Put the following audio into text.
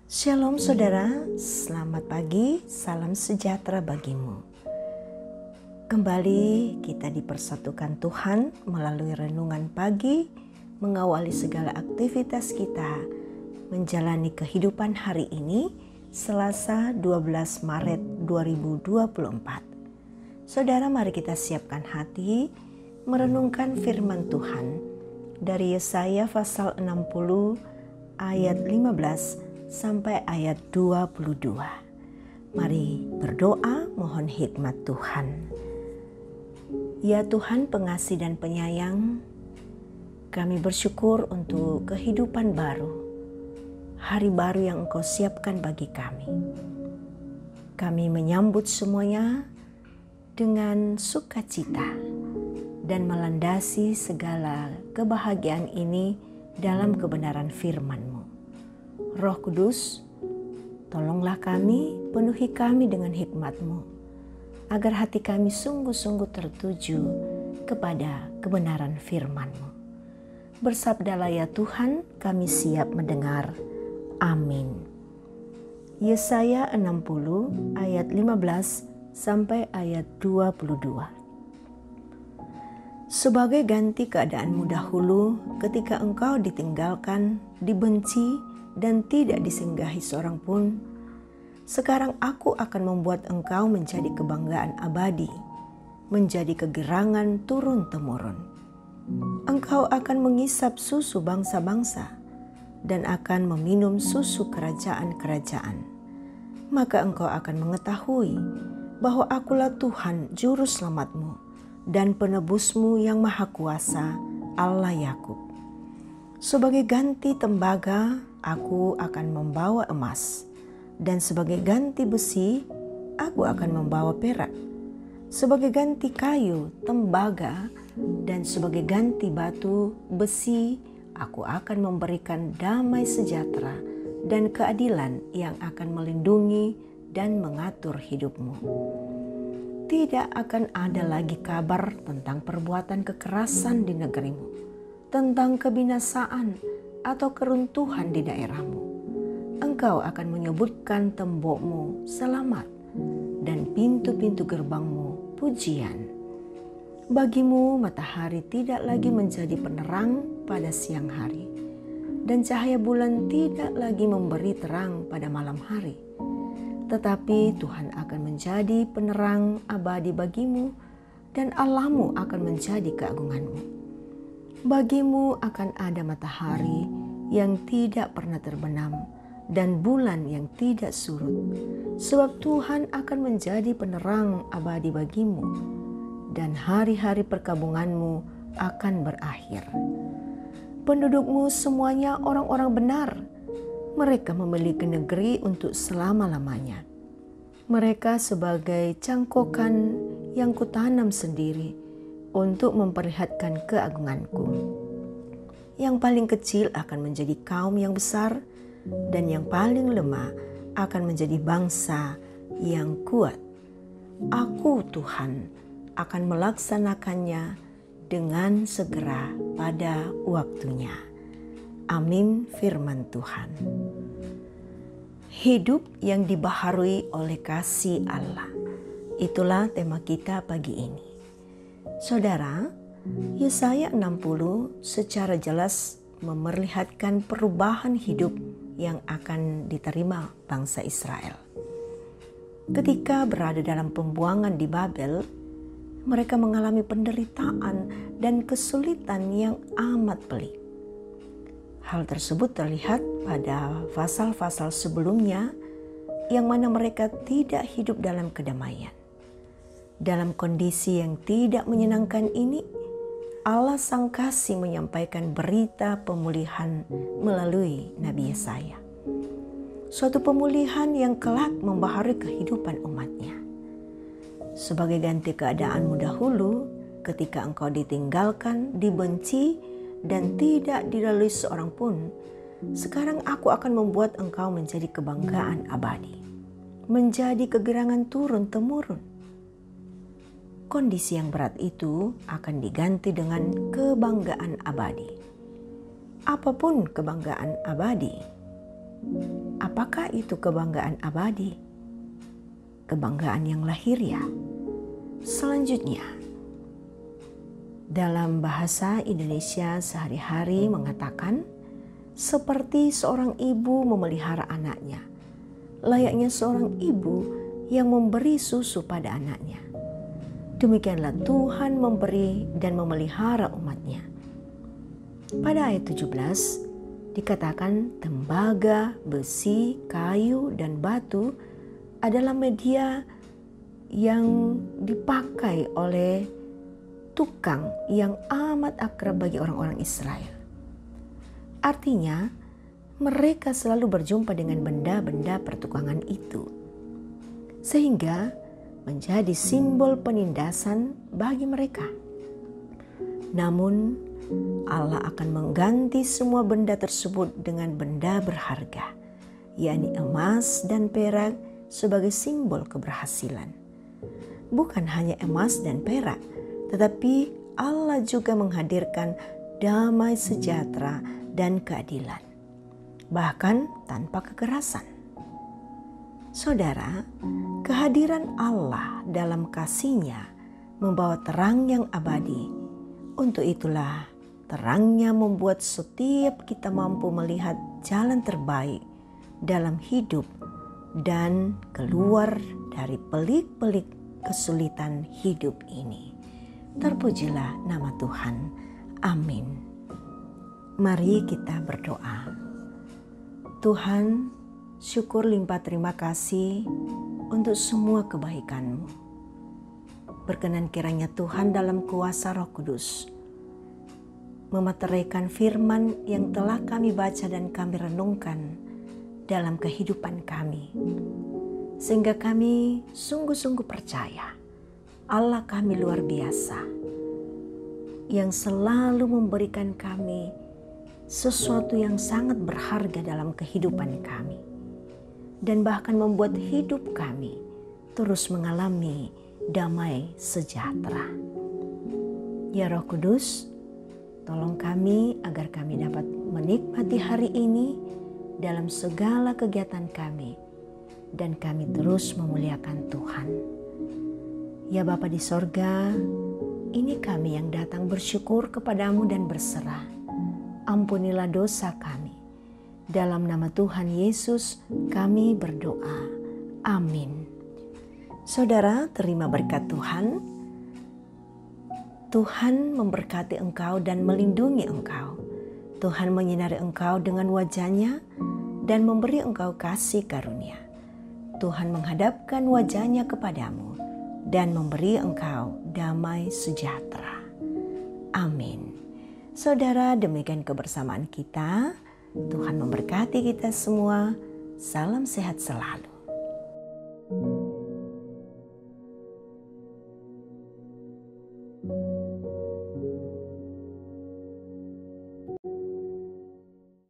Shalom saudara, selamat pagi, salam sejahtera bagimu. Kembali kita dipersatukan Tuhan melalui renungan pagi, mengawali segala aktivitas kita, menjalani kehidupan hari ini, Selasa 12 Maret 2024. Saudara, mari kita siapkan hati, merenungkan firman Tuhan dari Yesaya pasal 60 ayat 15 sampai ayat 22. Mari berdoa mohon hikmat Tuhan. Ya Tuhan pengasih dan penyayang, kami bersyukur untuk kehidupan baru, hari baru yang Engkau siapkan bagi kami. Kami menyambut semuanya dengan sukacita dan melandasi segala kebahagiaan ini dalam kebenaran firman-Mu. Roh Kudus, tolonglah kami, penuhi kami dengan hikmat-Mu, agar hati kami sungguh-sungguh tertuju kepada kebenaran firman-Mu. Bersabdalah ya Tuhan, kami siap mendengar. Amin. Yesaya 60 ayat 15 sampai ayat 22. Sebagai ganti keadaanmu dahulu ketika engkau ditinggalkan, dibenci, dan tidak disinggahi seorang pun, sekarang aku akan membuat engkau menjadi kebanggaan abadi, menjadi kegerangan turun-temurun. Engkau akan mengisap susu bangsa-bangsa dan akan meminum susu kerajaan-kerajaan. Maka engkau akan mengetahui bahwa akulah Tuhan juru selamatmu dan penebusmu yang maha kuasa, Allah Yakub. Sebagai ganti tembaga, aku akan membawa emas, dan sebagai ganti besi, aku akan membawa perak. Sebagai ganti kayu, tembaga, dan sebagai ganti batu, besi, aku akan memberikan damai sejahtera dan keadilan yang akan melindungi dan mengatur hidupmu. Tidak akan ada lagi kabar tentang perbuatan kekerasan di negerimu, tentang kebinasaan atau keruntuhan di daerahmu. Engkau akan menyebutkan tembokmu selamat dan pintu-pintu gerbangmu pujian. Bagimu matahari tidak lagi menjadi penerang pada siang hari, dan cahaya bulan tidak lagi memberi terang pada malam hari. Tetapi Tuhan akan menjadi penerang abadi bagimu, dan Allahmu akan menjadi keagunganmu. Bagimu akan ada matahari yang tidak pernah terbenam dan bulan yang tidak surut, sebab Tuhan akan menjadi penerang abadi bagimu, dan hari-hari perkabunganmu akan berakhir. Pendudukmu semuanya orang-orang benar, mereka memiliki negeri untuk selama-lamanya. Mereka sebagai cangkokan yang kutanam sendiri untuk memperlihatkan keagunganku. Yang paling kecil akan menjadi kaum yang besar, dan yang paling lemah akan menjadi bangsa yang kuat. Aku Tuhan akan melaksanakannya dengan segera pada waktunya. Amin firman Tuhan. Hidup yang dibaharui oleh kasih Allah. Itulah tema kita pagi ini. Saudara, Yesaya 60 secara jelas memperlihatkan perubahan hidup yang akan diterima bangsa Israel. Ketika berada dalam pembuangan di Babel, mereka mengalami penderitaan dan kesulitan yang amat pelik. Hal tersebut terlihat pada pasal-pasal sebelumnya yang mana mereka tidak hidup dalam kedamaian. Dalam kondisi yang tidak menyenangkan ini, Allah Sang Kasih menyampaikan berita pemulihan melalui Nabi Yesaya. Suatu pemulihan yang kelak membaharui kehidupan umatnya. Sebagai ganti keadaanmu dahulu, ketika engkau ditinggalkan, dibenci, dan tidak dilalui seorang pun, sekarang aku akan membuat engkau menjadi kebanggaan abadi, menjadi kegerangan turun-temurun. Kondisi yang berat itu akan diganti dengan kebanggaan abadi. Apapun kebanggaan abadi, apakah itu kebanggaan abadi? Kebanggaan yang lahiriah. Selanjutnya, dalam bahasa Indonesia sehari-hari mengatakan, seperti seorang ibu memelihara anaknya, layaknya seorang ibu yang memberi susu pada anaknya. Demikianlah Tuhan memberi dan memelihara umatnya. Pada ayat 17 dikatakan tembaga, besi, kayu, dan batu adalah media yang dipakai oleh tukang yang amat akrab bagi orang-orang Israel. Artinya, mereka selalu berjumpa dengan benda-benda pertukangan itu, sehingga menjadi simbol penindasan bagi mereka. Namun, Allah akan mengganti semua benda tersebut dengan benda berharga, yakni emas dan perak sebagai simbol keberhasilan. Bukan hanya emas dan perak, tetapi Allah juga menghadirkan damai sejahtera dan keadilan, bahkan tanpa kekerasan. Saudara, kehadiran Allah dalam kasih-Nya membawa terang yang abadi. Untuk itulah terangnya membuat setiap kita mampu melihat jalan terbaik dalam hidup dan keluar dari pelik-pelik kesulitan hidup ini. Terpujilah nama Tuhan. Amin. Mari kita berdoa. Tuhan, syukur limpah terima kasih untuk semua kebaikan-Mu. Berkenan kiranya Tuhan dalam kuasa Roh Kudus memateraikan firman yang telah kami baca dan kami renungkan dalam kehidupan kami, sehingga kami sungguh-sungguh percaya Allah kami luar biasa yang selalu memberikan kami sesuatu yang sangat berharga dalam kehidupan kami, dan bahkan membuat hidup kami terus mengalami damai sejahtera. Ya Roh Kudus, tolong kami agar kami dapat menikmati hari ini dalam segala kegiatan kami, dan kami terus memuliakan Tuhan. Ya Bapa di sorga, ini kami yang datang bersyukur kepadamu dan berserah. Ampunilah dosa kami. Dalam nama Tuhan Yesus kami berdoa. Amin. Saudara, terima berkat Tuhan. Tuhan memberkati engkau dan melindungi engkau. Tuhan menyinari engkau dengan wajah-Nya dan memberi engkau kasih karunia. Tuhan menghadapkan wajah-Nya kepadamu dan memberi engkau damai sejahtera. Amin. Saudara, demikian kebersamaan kita. Tuhan memberkati kita semua. Salam sehat selalu.